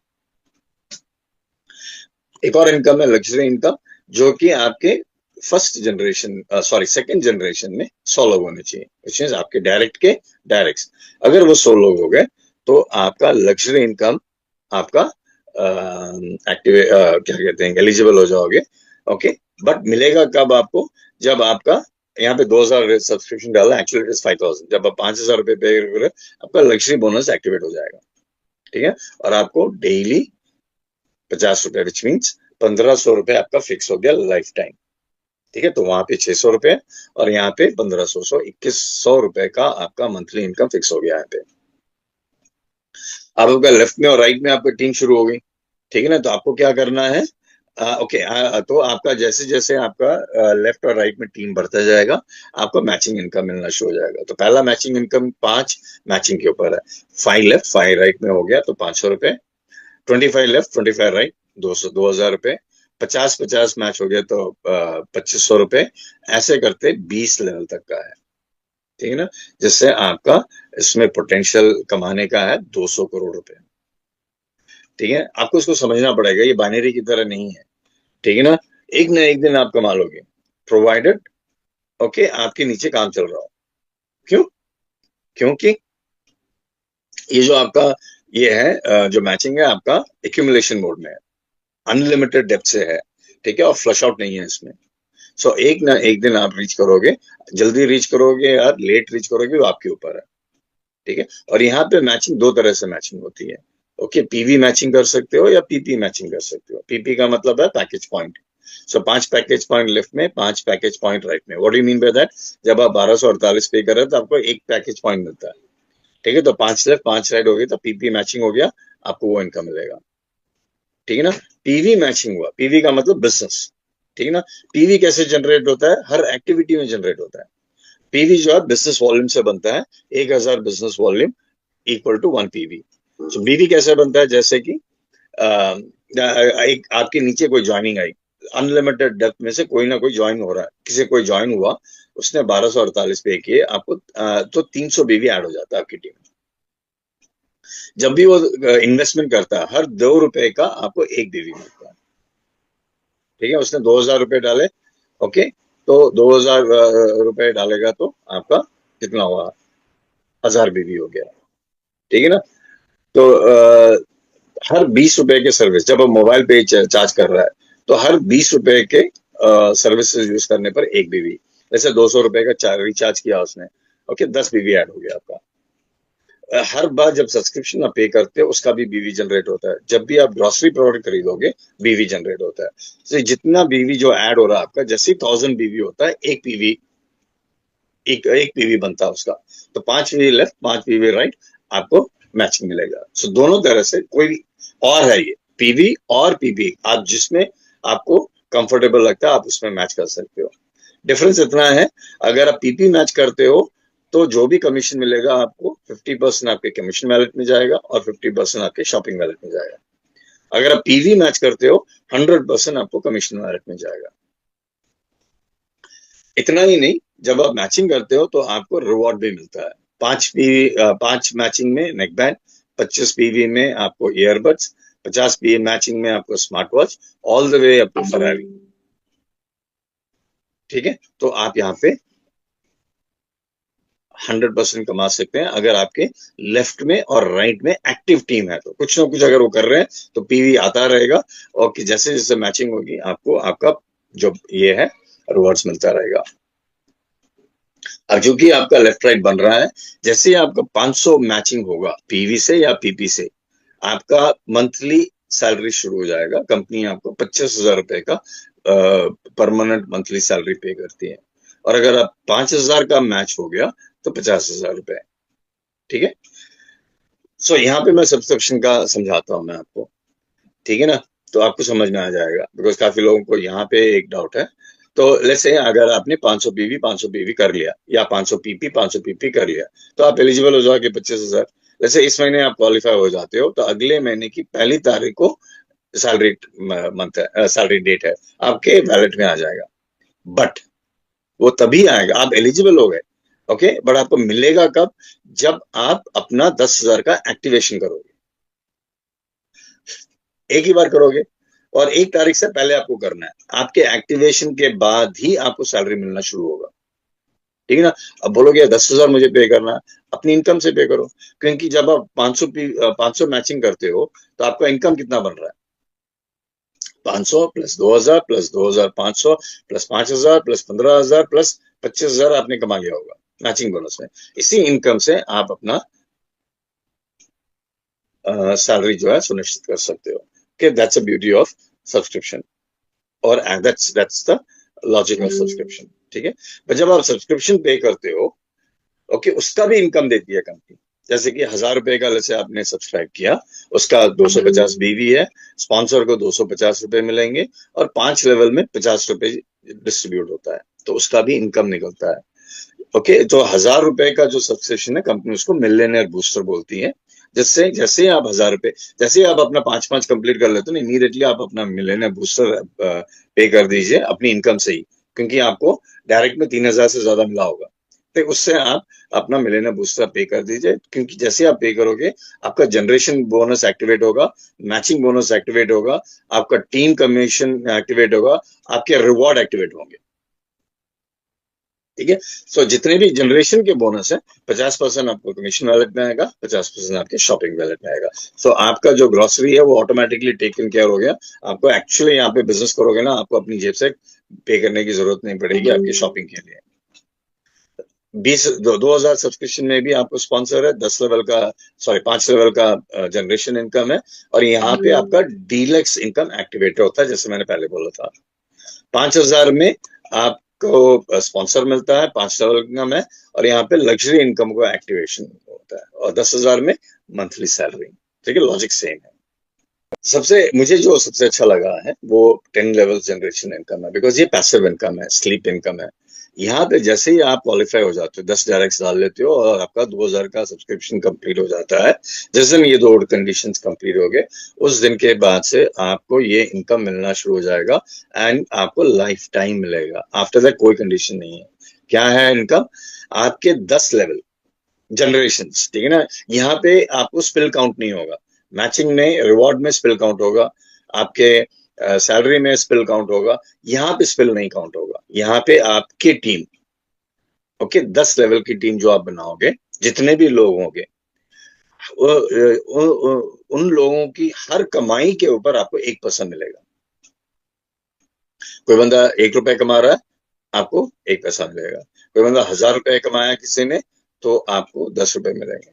एक और इनकम है लग्जरी इनकम, जो कि आपके first generation, sorry, second generation में 100 लोग होने चाहिए, विच मींस आपके डायरेक्ट के डायरेक्ट्स। अगर वो 100 लोग हो गए तो आपका लग्जरी इनकम, आपका एक्टिव, क्या कहते हैं, एलिजिबल हो जाओगे। ओके, बट मिलेगा कब आपको, जब आपका यहाँ पे 2000 सब्सक्रिप्शन डाला, एक्चुअली इट इज 5000, जब आप 5000 रुपए पे करोगे, आपका लग्जरी बोनस एक्टिवेट हो जाएगा। ठीक है, और आपको डेली 50 रुपए, विच मीन्स 1500 रुपए आपका फिक्स हो गया लाइफ टाइम। ठीक है, तो वहां पे 600 रुपए, और यहाँ पे 1500, 2100 रुपए का आपका मंथली इनकम फिक्स हो गया यहाँ पे। अब आपका लेफ्ट में और राइट में आपकी टीम शुरू हो गई। ठीक है ना, तो आपको क्या करना है, ओके, तो आपका जैसे जैसे आपका लेफ्ट और राइट में टीम बढ़ता जाएगा, आपको मैचिंग इनकम मिलना शुरू हो जाएगा। तो पहला मैचिंग इनकम 5 मैचिंग के ऊपर है, 5 लेफ्ट 5 राइट में हो गया तो 500 रुपए, 25 लेफ्ट 25 राइट 2000 रुपए, 50-50 मैच हो गया तो 2500 रुपए। ऐसे करते 20 लेवल तक का है। ठीक है ना, जिससे आपका इसमें पोटेंशियल कमाने का है 200 करोड़ रुपए। ठीक है, आपको इसको समझना पड़ेगा, ये बाइनरी की तरह नहीं है। ठीक है ना, एक ना एक दिन आप कमा लोगे, प्रोवाइडेड, ओके, आपके नीचे काम चल रहा हो। क्यों? क्योंकि ये जो आपका ये है जो मैचिंग है आपका एक्यूमुलेशन मोड में है, अनलिमिटेड डेप्थ से है, ठीक है, और फ्लश आउट नहीं है इसमें। सो एक ना एक दिन आप रीच करोगे, जल्दी रीच करोगे या लेट रीच करोगे वो आपके ऊपर है, ठीक है। और यहाँ पे मैचिंग दो तरह से मैचिंग होती है। ओके, पीवी मैचिंग कर सकते हो या पीपी मैचिंग कर सकते हो। पीपी का मतलब है पैकेज पॉइंट। सो 5 पैकेज पॉइंट लेफ्ट में, 5 पैकेज पॉइंट राइट में। What do you mean by that? जब आप 1248 पे कर रहे हो तो आपको एक पैकेज पॉइंट मिलता है, ठीक है। तो 5 लेफ्ट 5 राइट हो गई तो पीपी मैचिंग हो गया, आपको वो इनकम मिलेगा, ठीक है ना। पीवी मैचिंग हुआ, पीवी का मतलब बिजनेस, ठीक है ना। पीवी कैसे जनरेट होता है? हर एक्टिविटी में जनरेट होता है। पीवी जो है बिजनेस वॉल्यूम से बनता है। 1000 business volume equal to 1 PV. So BV कैसे बनता है? जैसे कि एक आपके नीचे कोई ज्वाइनिंग आई, अनलिमिटेड डेप्थ में से कोई ना कोई ज्वाइन हो रहा है, किसी कोई ज्वाइन हुआ, उसने 1248 पे किए आपको, तो 300 बीवी ऐड हो जाता है आपकी टीम में। जब भी वो इन्वेस्टमेंट करता है, हर 2 रुपए का आपको एक बीवी मिलता है, ठीक है। उसने 2000 रुपए डाले, ओके, तो 2000 रुपए डालेगा तो आपका कितना हुआ? 1000 बीवी हो गया, ठीक है ना। तो हर 20 रुपए के सर्विस, जब आप मोबाइल पे चार्ज कर रहा है तो हर 20 रुपए के सर्विसेज यूज करने पर एक बीवी, जैसे 200 रुपए का रिचार्ज किया उसने, ओके, 10 बीवी ऐड हो गया आपका। हर बार जब सब्सक्रिप्शन आप पे करते हो उसका भी बीवी जनरेट होता है। जब भी आप ग्रोसरी प्रोडक्ट खरीदोगे बीवी जनरेट होता है। तो जितना बीवी जो ऐड हो रहा है आपका, जैसे 1000 बीवी होता है, एक पीवी, एक पीवी बनता है उसका। तो 5 पीवी लेफ्ट 5 पीवी राइट, आपको मैचिंग मिलेगा। सो दोनों तरह से कोई भी और है, ये पीवी और पीवी, आप जिसमें आपको कंफर्टेबल लगता है आप उसमें मैच कर सकते हो। डिफरेंस इतना है, अगर आप पीपी मैच करते हो तो जो भी कमीशन मिलेगा आपको 50% आपके कमीशन वैलेट में जाएगा और 50% आपके शॉपिंग वैलेट में जाएगा। अगर आप पीवी मैच करते हो 100% आपको कमीशन वैलेट में जाएगा। इतना ही नहीं, जब आप मैचिंग करते हो तो आपको रिवॉर्ड भी मिलता है। 5 मैचिंग में नेक बैंड, 25 पीवी में आपको ईयरबड्स, 50 पीवी मैचिंग में आपको smart watch, all the way आपको फरारी, ठीक है। तो आप यहाँ पे 100% कमा सकते हैं अगर आपके लेफ्ट में और राइट में एक्टिव टीम है तो। कुछ ना कुछ अगर वो कर रहे हैं तो पीवी आता रहेगा, और कि जैसे जैसे मैचिंग होगी आपको आपका जो ये है रिवॉर्ड्स मिलता रहेगा। अब चूंकि आपका लेफ्ट राइट बन रहा है, जैसे ही आपका 500 मैचिंग होगा पीवी से या पीपी से, आपका मंथली सैलरी शुरू हो जाएगा। कंपनी आपको 25,000 रुपए का परमानेंट मंथली सैलरी पे करती है। और अगर आप 5,000 का मैच हो गया तो 50,000 रुपए, ठीक है। सो यहाँ पे मैं सब्सक्रिप्शन का समझाता हूँ मैं आपको, ठीक है ना, तो आपको समझ में आ जाएगा, बिकॉज काफी लोगों को यहाँ पे एक डाउट है। तो लेट्स से अगर आपने 500 पीवी कर लिया या 500 पीपी कर लिया, तो आप एलिजिबल हो जाओगे 25,000। जैसे इस महीने आप क्वालिफाई हो जाते हो तो अगले महीने की पहली तारीख को सैलरी मंथ है, सैलरी डेट है, आपके वैलेट में आ जाएगा। बट वो तभी आएगा, आप एलिजिबल हो गए, ओके, बट आपको मिलेगा कब? जब आप अपना 10,000 का एक्टिवेशन करोगे, एक ही बार करोगे, और 1 तारीख से पहले आपको करना है। आपके एक्टिवेशन के बाद ही आपको सैलरी मिलना शुरू होगा, ठीक है ना। अब बोलोगे 10,000 मुझे पे करना है, अपनी इनकम से पे करो, क्योंकि जब आप 500 मैचिंग करते हो तो आपका इनकम कितना बन रहा है? 500 plus 2,000 plus 2,500 plus 5,000 plus 15,000 plus 25,000 आपने कमा लिया होगा मैचिंग बोनस में। इसी इनकम से आप अपना सैलरी जो है सुनिश्चित कर सकते हो। Okay, that's the beauty of subscription, और that's the logic of subscription, ठीक है। पर जब आप सब्सक्रिप्शन पे करते हो, ओके, उसका भी इनकम देती है कंपनी। जैसे कि 1,000 रुपए का जैसे आपने सब्सक्राइब किया, उसका 250 बीवी है, स्पॉन्सर को 250 रुपए मिलेंगे, और 5 लेवल में 50 रुपए डिस्ट्रीब्यूट होता है, तो उसका भी इनकम निकलता है। ओके, तो 1,000 रुपए का जो सब्सक्रिप्शन है कंपनी उसको मिलियनेयर बूस्टर बोलती है। जिससे जैसे आप 1,000 रुपए, जैसे आप अपना 5-5 कंप्लीट कर लेते हो ना, इमीडिएटली आप अपना मिलियनेयर बूस्टर पे कर दीजिए अपनी इनकम से ही, क्योंकि आपको डायरेक्ट में 3,000 से ज्यादा मिला होगा, तो उससे आप अपना मिलियनेयर बूस्टर पे कर दीजिए। क्योंकि जैसे आप पे करोगे आपका जनरेशन बोनस एक्टिवेट होगा, मैचिंग बोनस एक्टिवेट होगा, आपका टीम कमीशन एक्टिवेट होगा, आपके रिवॉर्ड एक्टिवेट होंगे। ठीक है। सो जितने भी जनरेशन के बोनस है 50% आपको कमीशन वैलेट में आएगा, 50% आपके शॉपिंग वैलेट में आएगा। सो आपका जो ग्रोसरी है वो ऑटोमेटिकली टेकन केयर हो गया। आपको एक्चुअली यहाँ पे बिजनेस करोगे ना, आपको अपनी जेब से पे करने की जरूरत नहीं पड़ेगी आपकी शॉपिंग के लिए। 2000 सब्सक्रिप्शन में भी आपको स्पॉन्सर है, 10 लेवल का, सॉरी 5 लेवल का जनरेशन इनकम है, और यहाँ पे आपका डीलक्स इनकम एक्टिवेट होता है, जैसे मैंने पहले बोला था। 5000 में आपको स्पॉन्सर मिलता है, 5 लेवल इनकम है, और यहाँ पे लग्जरी इनकम को एक्टिवेशन होता है, और 10,000 में मंथली सैलरी। ठीक है, लॉजिक सेम है। मुझे जो सबसे अच्छा लगा है वो 10 लेवल जनरेशन इनकम है, बिकॉज ये पैसिव इनकम है, स्लीप इनकम है। यहाँ पे जैसे ही आप क्वालिफाई हो जाते हो, 10 डायरेक्ट डाल लेते हो और आपका 2000 का सब्सक्रिप्शन कंप्लीट हो जाता है, जिस दिन ये 2 कंडीशंस कंप्लीट हो गए उस दिन के बाद से आपको ये इनकम मिलना शुरू हो जाएगा, एंड आपको लाइफ टाइम मिलेगा। आफ्टर दैट कोई कंडीशन नहीं है। क्या है इनकम? आपके 10 लेवल जनरेशन, ठीक है ना। यहाँ पे आपको स्पिल काउंट नहीं होगा, मैचिंग में रिवॉर्ड में स्पिल काउंट होगा, आपके सैलरी में स्पिल काउंट होगा। यहाँ पे स्पिल नहीं काउंट होगा। यहाँ पे आपकी टीम, ओके, 10 लेवल की टीम जो आप बनाओगे, जितने भी लोग होंगे, उन लोगों की हर कमाई के ऊपर आपको 1% मिलेगा। कोई बंदा 1 रुपए कमा रहा है, आपको 1 पैसा मिलेगा। कोई बंदा 1000 रुपए कमाया किसी ने, तो आपको 10 रुपए मिलेंगे।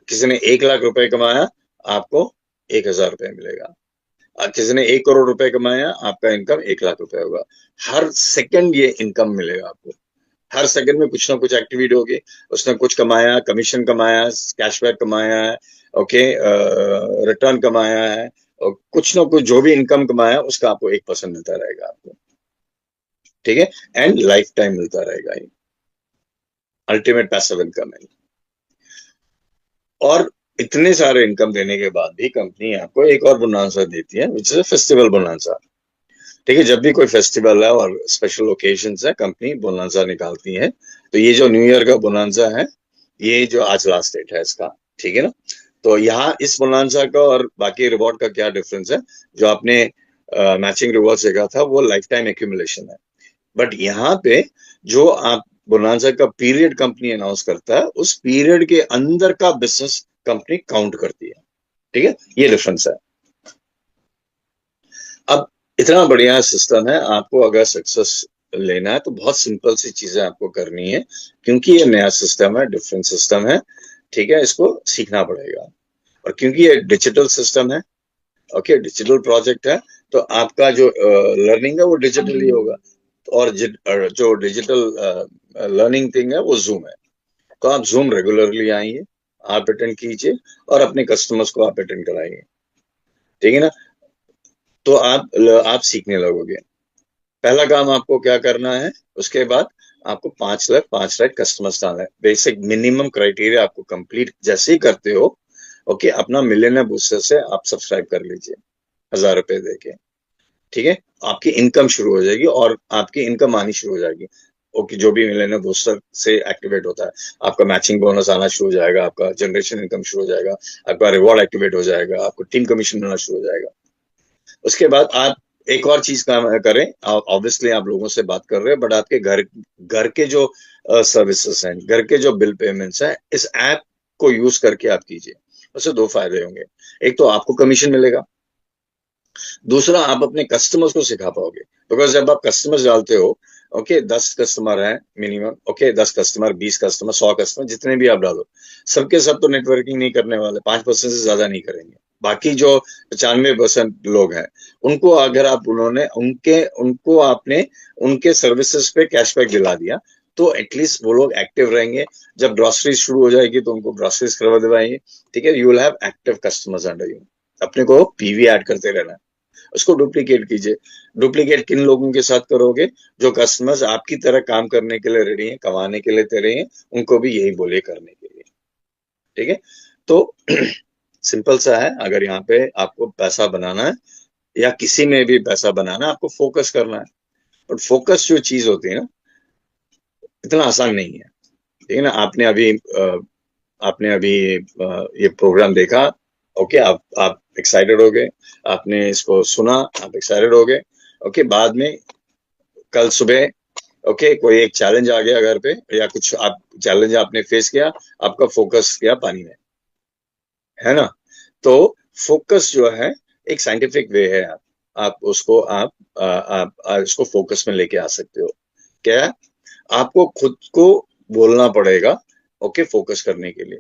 किसी ने 1 लाख रुपए कमाया, आपको 1000 रुपए मिलेगा। किसी ने 1 करोड़ रुपए कमाया, आपका इनकम 1 लाख रुपए होगा। हर सेकंड ये इनकम मिलेगा आपको। हर सेकंड में कुछ ना कुछ एक्टिविटी होगी, उसने कुछ कमाया, कमीशन कमाया, कैशबैक कमाया है, ओके, रिटर्न कमाया है, और कुछ ना कुछ जो भी इनकम कमाया उसका आपको 1% मिलता रहेगा आपको। ठीक है, एंड लाइफ टाइम मिलता रहेगा ये अल्टीमेट पैसिव इनकम है। और इतने सारे इनकम देने के बाद भी कंपनी आपको एक और बोनांसा देती है, विच इज अ फेस्टिवल बोनांसा। ठीक है, जब भी कोई फेस्टिवल है और स्पेशल ओकेजन्स है, कंपनी बोनांसा निकालती है। तो ये जो न्यू ईयर का बोनांसा है, ये जो आज लास्ट डेट है इसका, ठीक है ना। तो यहाँ इस बोनांसा का और बाकी रिवॉर्ड का क्या डिफरेंस है? जो आपने मैचिंग रिवॉर्ड देखा था वो लाइफ टाइम एक्यूमुलेशन है, बट यहाँ पे जो आप बोनांसा का पीरियड कंपनी अनाउंस करता है, उस पीरियड के अंदर का बिजनेस कंपनी काउंट करती है। ठीक है, ये डिफरेंस है। अब इतना बढ़िया सिस्टम है, आपको अगर सक्सेस लेना है तो बहुत सिंपल सी चीजें आपको करनी है, क्योंकि ये नया सिस्टम है, डिफरेंट सिस्टम है। ठीक है, इसको सीखना पड़ेगा, और क्योंकि ये डिजिटल सिस्टम है, ओके, डिजिटल प्रोजेक्ट है, तो आपका जो लर्निंग है वो डिजिटली होगा। और जो डिजिटल लर्निंग थिंग है वो जूम है। तो आप जूम रेगुलरली आइए, आप अटेंड कीजिए, और अपने कस्टमर्स को आप अटेंड कराइए। ठीक है ना। तो आप सीखने लगोगे। पहला काम आपको क्या करना है, उसके बाद आपको 5 लाख कस्टमर्स डालना है। बेसिक मिनिमम क्राइटेरिया आपको कंप्लीट जैसे ही करते हो, ओके, अपना मिलियनर बूस्टर से आप सब्सक्राइब कर लीजिए 1000 रुपए देके। ठीक है, आपकी इनकम शुरू हो जाएगी, और आपकी इनकम आनी शुरू हो जाएगी। ओके, जो भी मिलियनर बूस्टर से एक्टिवेट होता है, आपका मैचिंग बोनस आना शुरू हो जाएगा, आपका जनरेशन इनकम शुरू हो जाएगा, आपका रिवॉर्ड एक्टिवेट हो जाएगा, आपको टीम कमीशन मिलना शुरू हो जाएगा। उसके बाद आप एक और चीज काम करें। ऑब्वियसली आप लोगों से बात कर रहे हैं, बट आपके घर के जो सर्विसेज हैं, घर के जो बिल पेमेंट्स हैं, इस ऐप को यूज करके आप कीजिए। उससे 2 फायदे होंगे। एक तो आपको कमीशन मिलेगा, दूसरा आप अपने कस्टमर्स को सिखा पाओगे। बिकॉज जब आप कस्टमर्स डालते हो, ओके, 10 कस्टमर हैं minimum, okay, 10 customer, 20 customer, 100 customer, जितने भी आप डालो, सबके सब तो नेटवर्किंग नहीं करने वाले, 5% से ज्यादा नहीं करेंगे। बाकी जो 95% लोग हैं, उनको अगर आप उनको आपने उनके सर्विसेज पे कैशबैक दिला दिया, तो एटलीस्ट वो लोग एक्टिव रहेंगे। जब ग्रोसरी शुरू हो जाएगी तो उनको ग्रोसरीज करवा दिलाएंगे। ठीक है, you will have active customers under you. अपने को पीवी ऐड करते रहना है, उसको डुप्लीकेट कीजिए। डुप्लीकेट किन लोगों के साथ करोगे? जो कस्टमर्स आपकी तरह काम करने के लिए रेडी हैं, कमाने के लिए रेडी हैं, उनको भी यही बोलिए करने के लिए। ठीक है, तो सिंपल सा है। अगर यहाँ पे आपको पैसा बनाना है, या किसी में भी पैसा बनाना है, आपको फोकस करना है। बट फोकस जो चीज होती है ना, इतना आसान नहीं है। ठीक है ना। आपने अभी ये प्रोग्राम देखा, ओके, आप एक्साइटेड हो गए, आपने इसको सुना, आप एक्साइटेड हो गए, ओके। बाद में कल सुबह ओके, कोई एक चैलेंज आ गया घर पे या कुछ आप चैलेंज आपने फेस किया, आपका फोकस गया पानी में, है ना? तो फोकस जो है एक साइंटिफिक वे है। आप उसको आप इसको फोकस में लेके आ सकते हो। क्या है? आपको खुद को बोलना पड़ेगा, ओके, फोकस करने के लिए।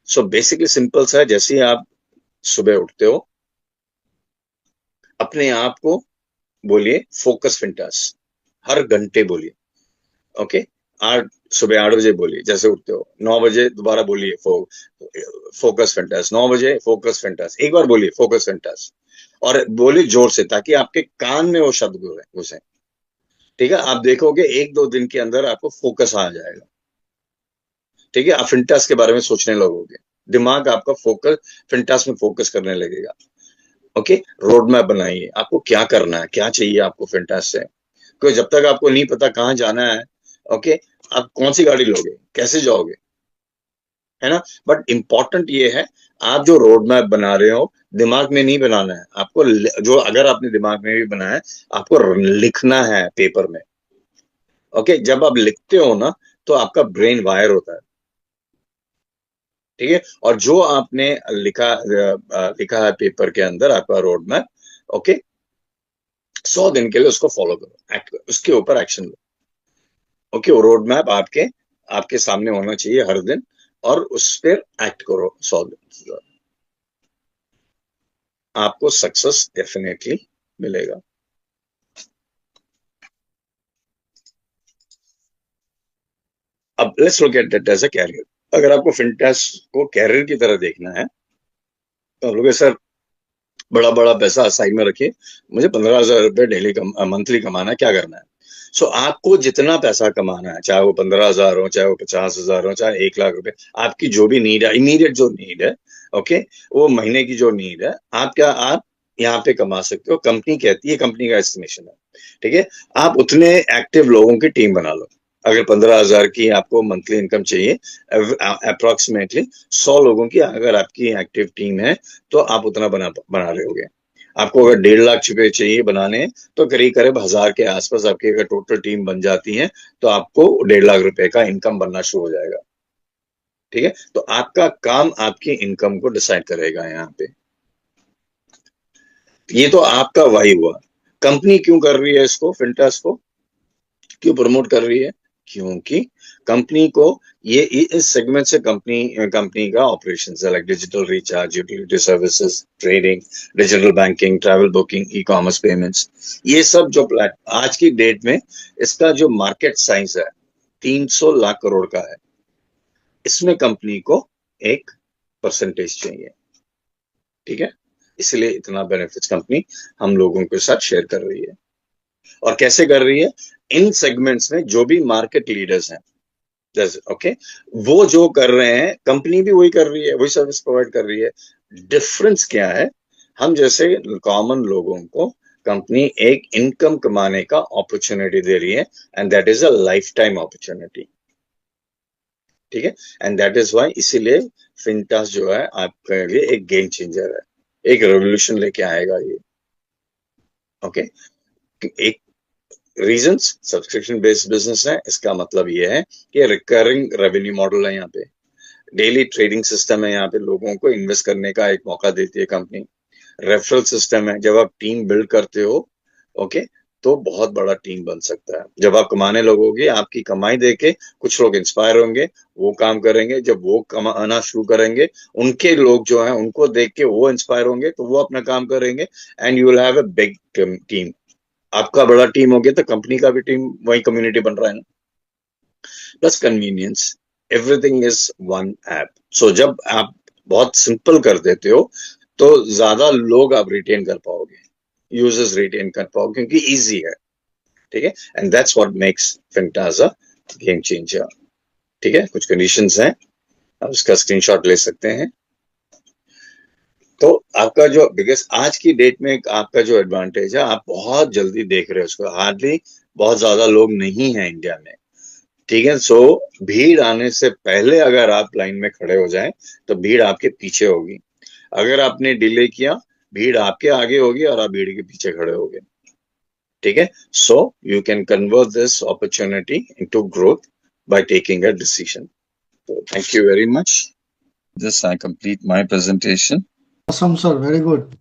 सो बेसिकली सिंपल सा है, जैसे ही आप सुबह उठते हो, अपने आप को बोलिए फोकस फिंटर्स, हर घंटे बोलिए। ओके, आठ सुबह 8 बजे बोलिए जैसे उठते हो, 9 बजे दोबारा बोलिए फोकस फेंटास, 9 बजे फोकस फेंटास, एक बार बोलिए फोकस फेंटास, और बोलिए जोर से ताकि आपके कान में वो शब्द घुसे। ठीक है, आप देखोगे 1-2 दिन के अंदर आपको फोकस आ जाएगा। ठीक है, आप फिंटास के बारे में सोचने लगोगे, दिमाग आपका फोकस फिंटास में फोकस करने लगेगा। ओके, रोड मैप बनाइए, आपको क्या करना है, क्या चाहिए आपको फिंटास से। क्योंकि जब तक आपको नहीं पता कहाँ जाना है, ओके, आप कौन सी गाड़ी लोगे, कैसे जाओगे, है ना? बट इंपॉर्टेंट ये है, आप जो रोड मैप बना रहे हो, दिमाग में नहीं बनाना है आपको। जो अगर आपने दिमाग में भी बनाया है, आपको लिखना है पेपर में। ओके, जब आप लिखते हो ना, तो आपका ब्रेन वायर होता है। ठीक है, और जो आपने लिखा है पेपर के अंदर आपका रोड मैप, ओके, 100 दिन के लिए उसको फॉलो करो, एक्ट करो, उसके ऊपर एक्शन लो। ओके, वो रोड मैप आपके आपके सामने होना चाहिए हर दिन, और उस पर एक्ट करो 100 दिन, आपको सक्सेस डेफिनेटली मिलेगा। अब let's look at that as a career. अगर आपको फिटनेस को कैरियर की तरह देखना है, तो आप लोग सर बड़ा बड़ा पैसा साइड में रखिए, मुझे 15,000 रुपये डेली मंथली कमाना है, क्या करना है? सो आपको जितना पैसा कमाना है, चाहे वो 15,000 हो, चाहे वो 50,000 हो, चाहे 1 लाख रुपए, आपकी जो भी नीड है, इमीडिएट जो नीड है, ओके, वो महीने की जो नीड है, आप यहाँ पे कमा सकते हो। कंपनी कहती है, कंपनी का एस्टिमेशन है, ठीक है, आप उतने एक्टिव लोगों की टीम बना लो। अगर 15,000 की आपको मंथली इनकम चाहिए, अप्रोक्सीमेटली 100 लोगों की अगर आपकी एक्टिव टीम है, तो आप उतना बना रहे होगे। आपको अगर 1.5 लाख रुपए चाहिए बनाने, तो करीब करीब 1,000 के आसपास आपकी अगर टोटल टीम बन जाती है, तो आपको 1.5 लाख रुपए का इनकम बनना शुरू हो जाएगा। ठीक है, तो आपका काम आपकी इनकम को डिसाइड करेगा यहाँ पे। ये तो आपका वाई हुआ। कंपनी क्यों कर रही है इसको, फिंटास को क्यों प्रमोट कर रही है? क्योंकि कंपनी को ये इस सेगमेंट से कंपनी कंपनी का ऑपरेशन है, like digital recharge, utility services, trading, digital banking, travel booking, e commerce payments, ये सब जो आज की डेट में इसका जो मार्केट साइज है 300 लाख करोड़ का है। इसमें कंपनी को एक परसेंटेज चाहिए। ठीक है, इसलिए इतना बेनिफिट्स कंपनी हम लोगों के साथ शेयर कर रही है। और कैसे कर रही है? इन सेगमेंट्स में जो भी मार्केट लीडर्स हैं, जैसे ओके, वो जो कर रहे हैं, कंपनी भी वही कर रही है, वही सर्विस प्रोवाइड कर रही है। डिफरेंस क्या है? हम जैसे कॉमन लोगों को कंपनी एक इनकम कमाने का अपॉर्चुनिटी दे रही है, and that is a life time opportunity. ठीक है, एंड दैट इज वाई, इसीलिए फिंटास जो है आपके लिए एक गेम चेंजर है, एक रेवोल्यूशन लेके आएगा ये। ओके, एक रीजंस, सब्सक्रिप्शन बेस्ड बिजनेस है, इसका मतलब ये है कि रिकरिंग रेवेन्यू मॉडल है यहाँ पे, डेली ट्रेडिंग सिस्टम है, यहाँ पे लोगों को इन्वेस्ट करने का एक मौका देती है कंपनी। रेफरल सिस्टम है, जब आप टीम बिल्ड करते हो, ओके, तो बहुत बड़ा टीम बन सकता है। जब आप कमाने लगोगे, आपकी कमाई देके कुछ लोग इंस्पायर होंगे, वो काम करेंगे, जब वो कमाना शुरू करेंगे, उनके लोग जो हैं उनको देख के वो इंस्पायर होंगे, तो वो अपना काम करेंगे, and you will have a big team. आपका बड़ा टीम हो गया, तो कंपनी का भी टीम वही कम्युनिटी बन रहा है ना। Plus convenience, everything is one app. So जब आप बहुत सिंपल कर देते हो, तो ज्यादा लोग आप रिटेन कर पाओगे, यूजर्स रिटेन कर पाओगे, क्योंकि इजी है। ठीक है, and that's what makes Fintas a game changer. ठीक है, कुछ कंडीशंस हैं, आप उसका स्क्रीनशॉट ले सकते हैं। तो आपका जो बिगेस्ट आज की डेट में आपका जो एडवांटेज है, आप बहुत जल्दी देख रहे हो उसको, हार्डली बहुत ज्यादा लोग नहीं है इंडिया में। ठीक है, सो भीड़ आने से पहले अगर आप लाइन में खड़े हो जाएं, तो भीड़ आपके पीछे होगी। अगर आपने डिले किया, भीड़ आपके आगे होगी और आप भीड़ के पीछे खड़े होगे। ठीक है. So you can convert this opportunity into growth by taking a decision. So thank you very much. This I complete my presentation. Awesome, sir. Very good.